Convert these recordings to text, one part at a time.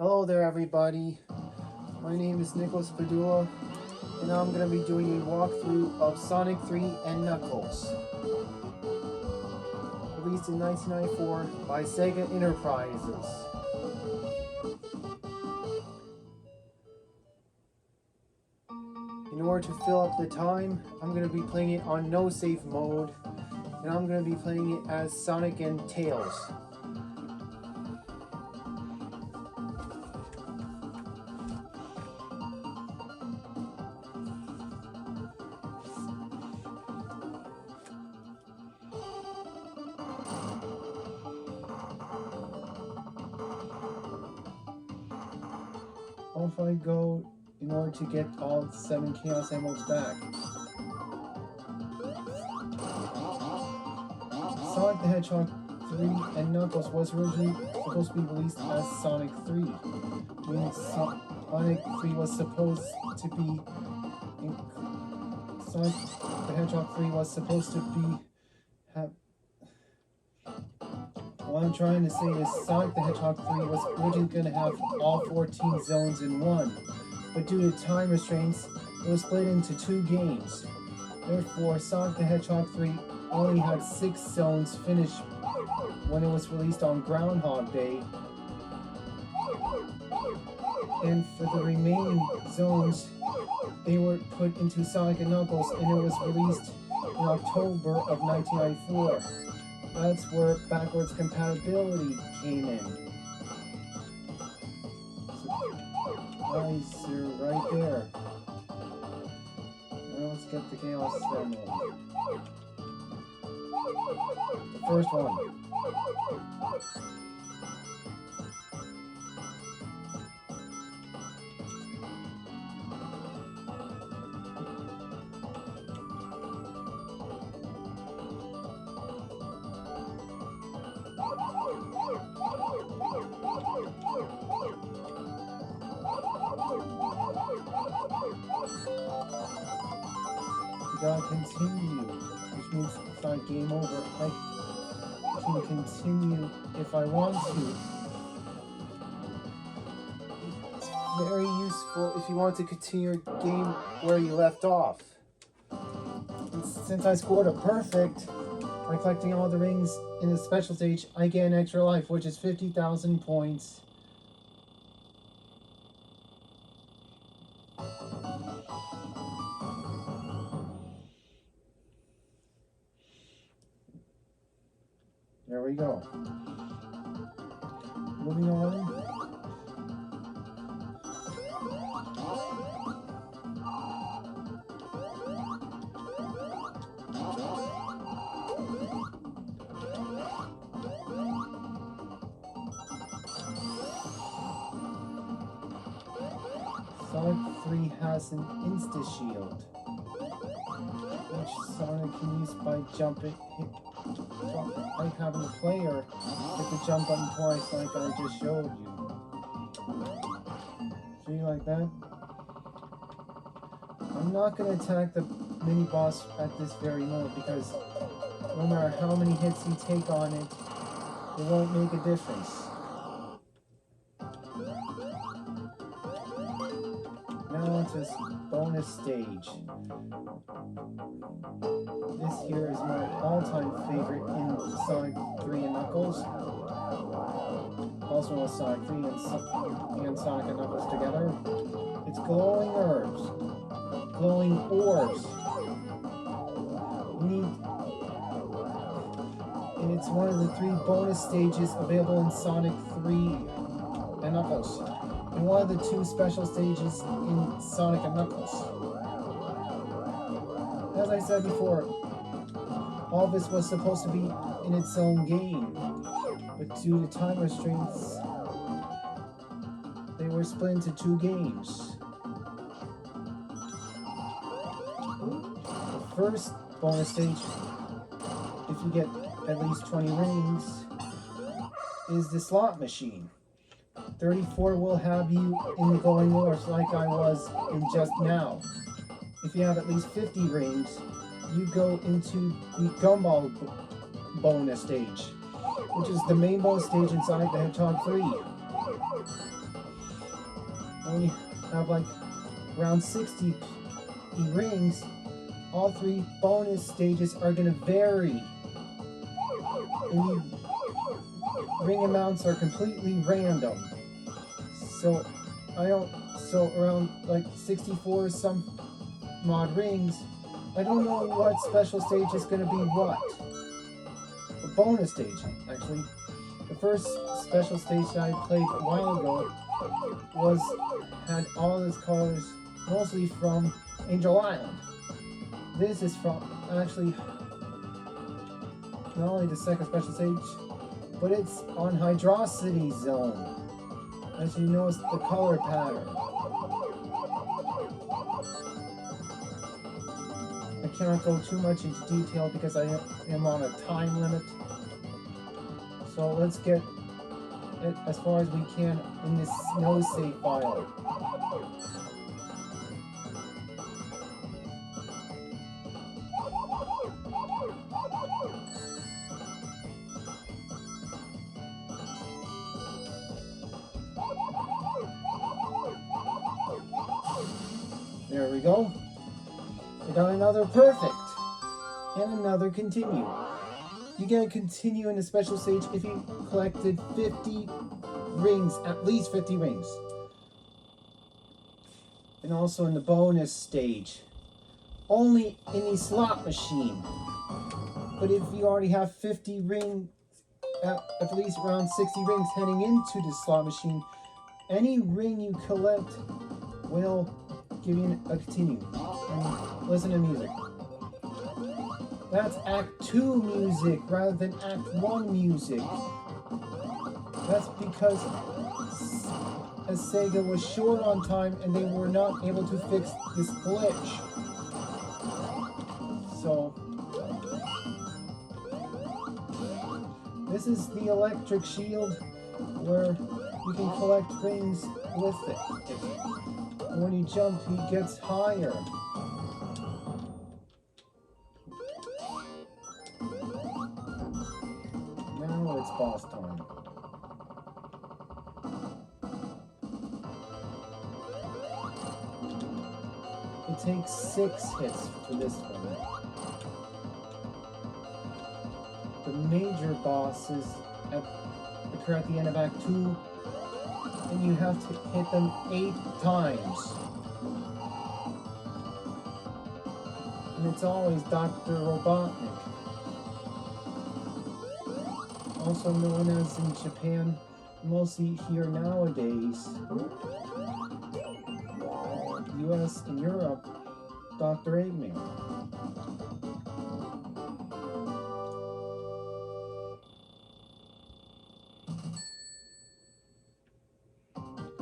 Hello there everybody, my name is Nicholas Padula, and I'm going to be doing a walkthrough of Sonic 3 and Knuckles. Released in 1994 by Sega Enterprises. In order to fill up the time, I'm going to be playing it on no save mode, and I'm going to be playing it as Sonic and Tails. Off I go in order to get all 7 Chaos Emeralds back. Sonic the Hedgehog 3 and Knuckles was originally supposed to be released as Sonic 3. Meaning Sonic 3 was supposed to be... Sonic the Hedgehog 3 was supposed to be... What I'm trying to say is Sonic the Hedgehog 3 was originally going to have all 14 zones in one, but due to time restraints, it was split into 2 games. Therefore, Sonic the Hedgehog 3 only had 6 zones finished when it was released on Groundhog Day, and for the remaining zones, they were put into Sonic and Knuckles, and it was released in October of 1994. That's where backwards compatibility came in. Nice, you're right there. Now let's get the Chaos Emerald. The first one. You gotta continue, which means it's not game over. I can continue if I want to. It's very useful if you want to continue your game where you left off. And since I scored a perfect by collecting all the rings in the special stage, I get an extra life, which is 50,000 points. There we go. Moving on. 3 has an insta-shield, which Sonic can use by jumping, like having a player hit the jump button twice like I just showed you. See, like that? I'm not going to attack the mini-boss at this very moment because no matter how many hits you take on it, it won't make a difference. Now onto this bonus stage. This here is my all-time favorite in Sonic 3 and Knuckles. Also with Sonic 3 and Sonic and Knuckles together. It's glowing orbs. Glowing orbs. And it's one of the 3 bonus stages available in Sonic 3 and Knuckles. And one of the 2 special stages in Sonic and Knuckles. As I said before, all this was supposed to be in its own game, but due to time restraints, they were split into 2 games. The first bonus stage, if you get at least 20 rings, is the slot machine. 34 will have you in the glowing orbs like I was in just now. If you have at least 50 rings, you go into the Gumball bonus stage, which is the main bonus stage in Sonic the Hedgehog 3. When you have like around 60 rings, all 3 bonus stages are going to vary. And the ring amounts are completely random. So around like 64 some mod rings, I don't know what special stage is going to be what. The bonus stage, actually. The first special stage that I played a while ago had all its colors mostly from Angel Island. This is from actually not only the second special stage, but it's on Hydrocity Zone. As you notice the color pattern. I cannot go too much into detail because I am on a time limit. So let's get it as far as we can in this no save file. There we go. I got another perfect. And another continue. You get a continue in a special stage if you collected 50 rings, at least 50 rings. And also in the bonus stage. Only in the slot machine. But if you already have 50 rings, at least around 60 rings heading into the slot machine, any ring you collect will give you a continue. And listen to music. That's Act 2 music rather than Act 1 music. That's because Sega was short on time and they were not able to fix this glitch. So, this is the electric shield where you can collect rings with it. And when you jump, he gets higher. Now it's boss time. It takes 6 hits for this one. The major bosses occur at the end of Act 2, and you have to hit them 8 times. And it's always Dr. Robotnik. Also known as in Japan, mostly here nowadays, US and Europe, Dr. Eggman.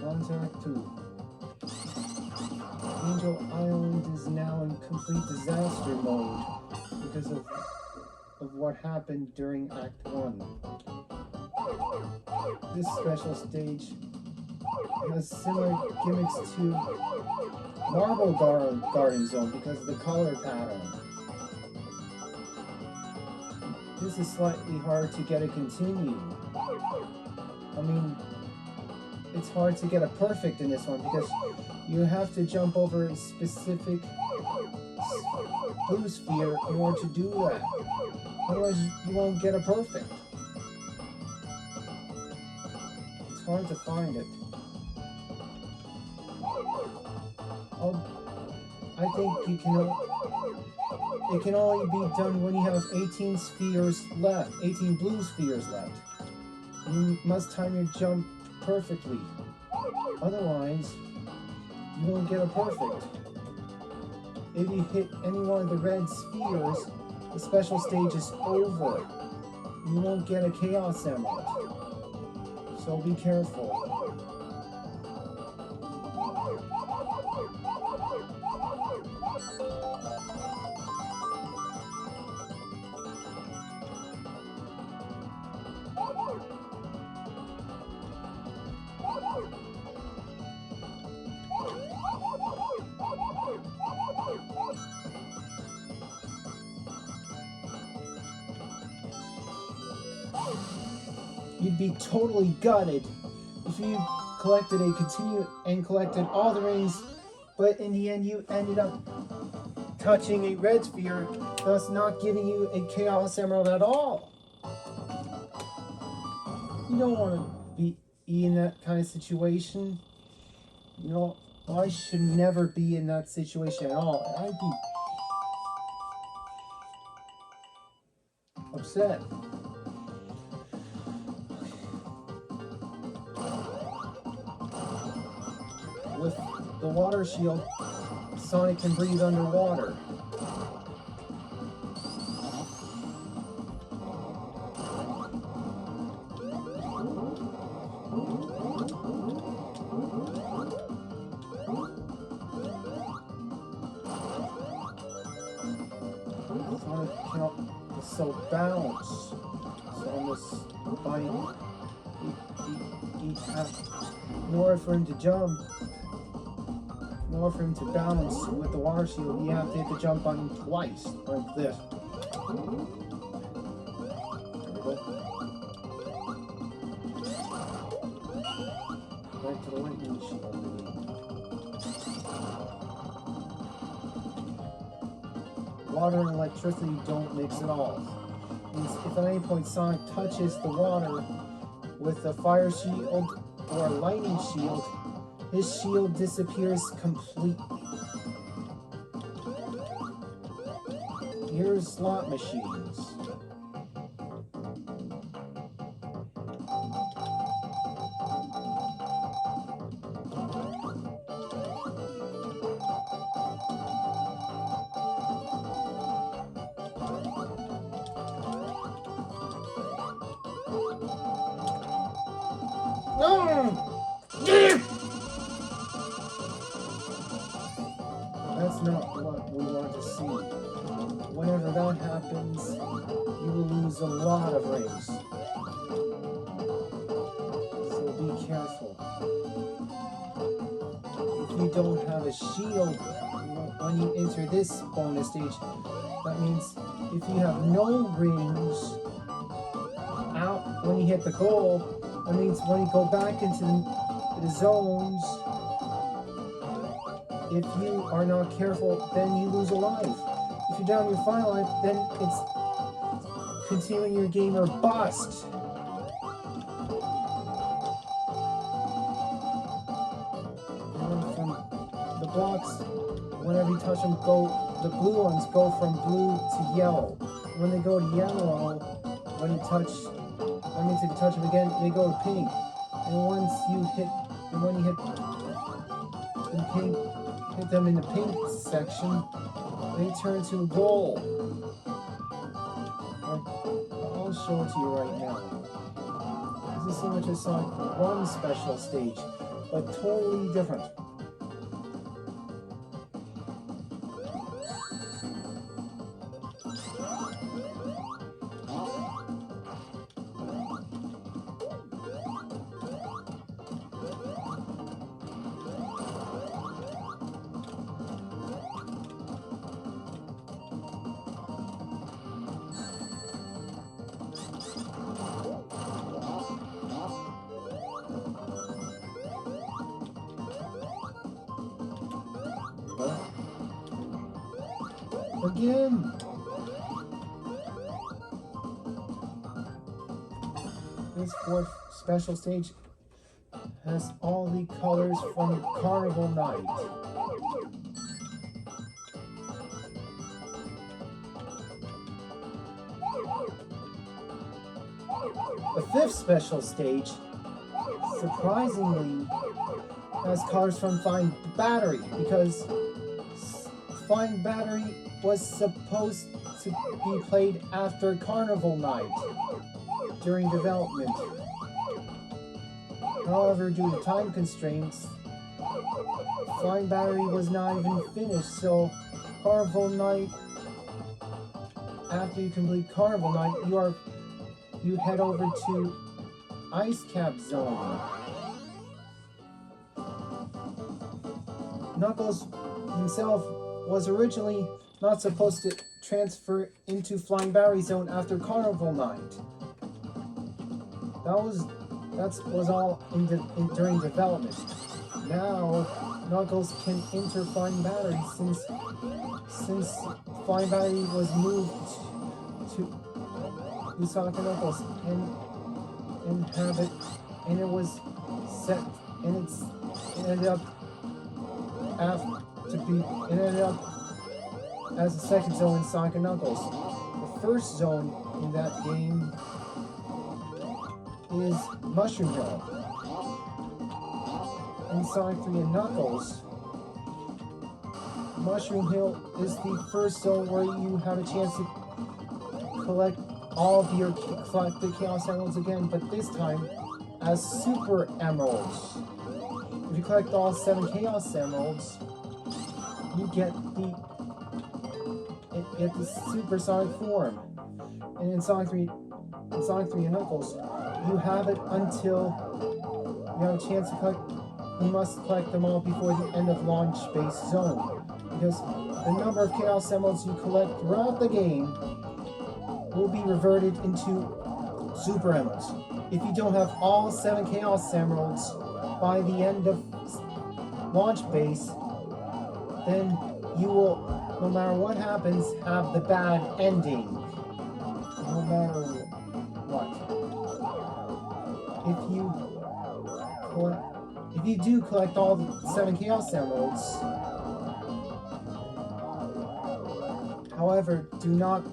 On to Act 2. Angel Island is now in complete disaster mode because of what happened during Act 1. This special stage has similar gimmicks to Marble Garden Zone because of the color pattern. This is slightly hard to get a continue. I mean, it's hard to get a perfect in this one because you have to jump over a specific blue sphere in order to do that. Otherwise, you won't get a perfect. It's hard to find it. I think it can only be done when you have 18 spheres left, 18 blue spheres left. You must time your jump perfectly. Otherwise, you won't get a perfect. If you hit any one of the red spheres, the special stage is over. You won't get a Chaos Emerald. So be careful. You'd be totally gutted if you collected a continue and collected all the rings, but in the end you ended up touching a red sphere, thus not giving you a Chaos Emerald at all. You don't want to be in that kind of situation. You know, I should never be in that situation at all. I'd be upset. With the water shield, Sonic can breathe underwater. Sonic cannot bounce. So on this bike, in order for him to jump, in order for him to balance with the water shield, you have to hit the jump button twice, like this. There we go. Right to the lightning shield. Water and electricity don't mix at all. Means if at any point Sonic touches the water with a fire shield or a lightning shield, his shield disappears completely. Here's slot machines. That's not what we want to see. Whenever that happens, you will lose a lot of rings. So be careful. If you don't have a shield when you enter this bonus stage, that means if you have no rings out when you hit the goal, that means when you go back into the zones, if you are not careful, then you lose a life. If you're down your final life, then it's continuing your game or bust. And from the blocks, whenever you touch them, the blue ones go from blue to yellow. When they go to yellow, when you touch them again, they go to pink. And when you hit the pink, hit them in the pink section, they turn to gold. I'll show it to you right now. This is similar to Sonic 1 special stage, but totally different. Again! This fourth special stage has all the colors from Carnival Night. The fifth special stage, surprisingly, has colors from Flying Battery, because Flying Battery was supposed to be played after Carnival Night during development. However, due to time constraints, Flying Battery was not even finished, so Carnival Night, after you complete Carnival Night, you head over to Ice Cap Zone. Knuckles himself was originally not supposed to transfer into Flying Battery Zone after Carnival Night. That was all during development. Now Knuckles can enter Flying Battery since Flying Battery was moved to Sonic and Knuckles and have it, and it was set, and it ended up as the second zone in Sonic and Knuckles. The first zone in that game is Mushroom Hill. In Sonic 3 and Knuckles, Mushroom Hill is the first zone where you have a chance to collect all of your collected Chaos Emeralds again, but this time as Super Emeralds. If you collect all 7 Chaos Emeralds, you get the supersonic form. And in Sonic 3 and Knuckles, you have it until you have a chance to collect. You must collect them all before the end of Launch Base Zone, because the number of Chaos Emeralds you collect throughout the game will be reverted into Super Emeralds. If you don't have all 7 Chaos Emeralds by the end of Launch Base, then you will, no matter what happens, have the bad ending. No matter what. If you do collect all the 7 Chaos Emeralds, however, do not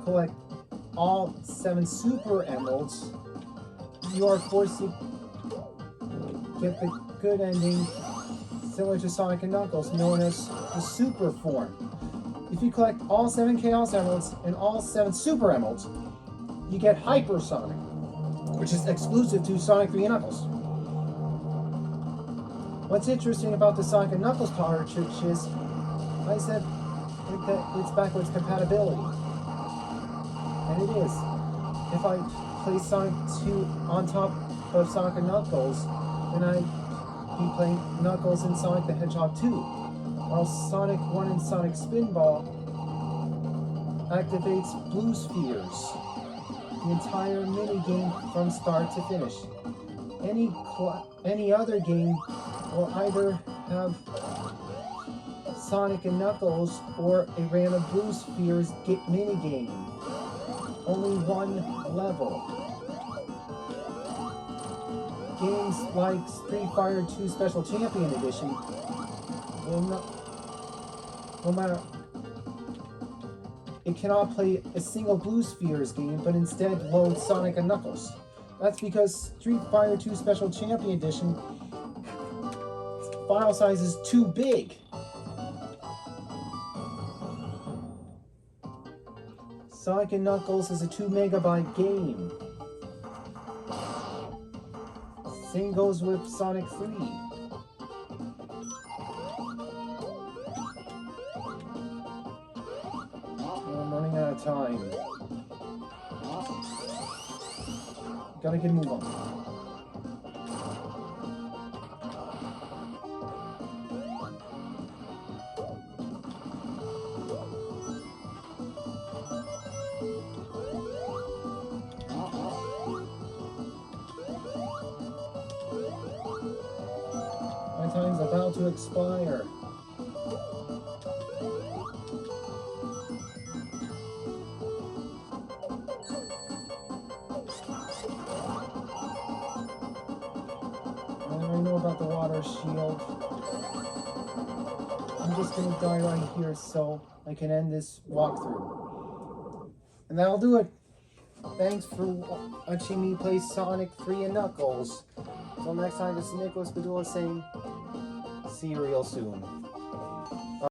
collect all 7 Super Emeralds, you are forced to get the good ending similar to Sonic and Knuckles, known as the Super Form. If you collect all 7 Chaos Emeralds and all 7 Super Emeralds, you get Hypersonic, which is exclusive to Sonic 3 and Knuckles. What's interesting about the Sonic and Knuckles cartridge is, I said that it's backwards compatibility. And it is. If I play Sonic 2 on top of Sonic and Knuckles, then I'd be playing Knuckles and Sonic the Hedgehog 2. While Sonic 1 and Sonic Spinball activates Blue Spheres, the entire minigame from start to finish. Any other game will either have Sonic and Knuckles or a random Blue Spheres minigame. Only one level. Games like Street Fighter 2 Special Champion Edition will no matter, it cannot play a single Blue Spheres game, but instead load Sonic and Knuckles. That's because Street Fighter 2 Special Champion Edition file size is too big. Sonic and Knuckles is a 2 megabyte game. Same goes with Sonic 3. I'm running out of time. Gotta get a move on. My time's about to expire. I know about the water shield. I'm just gonna die right here so I can end this walkthrough. And that'll do it. Thanks for watching me play Sonic 3 and Knuckles. Until next time, this is Nicholas Padula saying, see you real soon.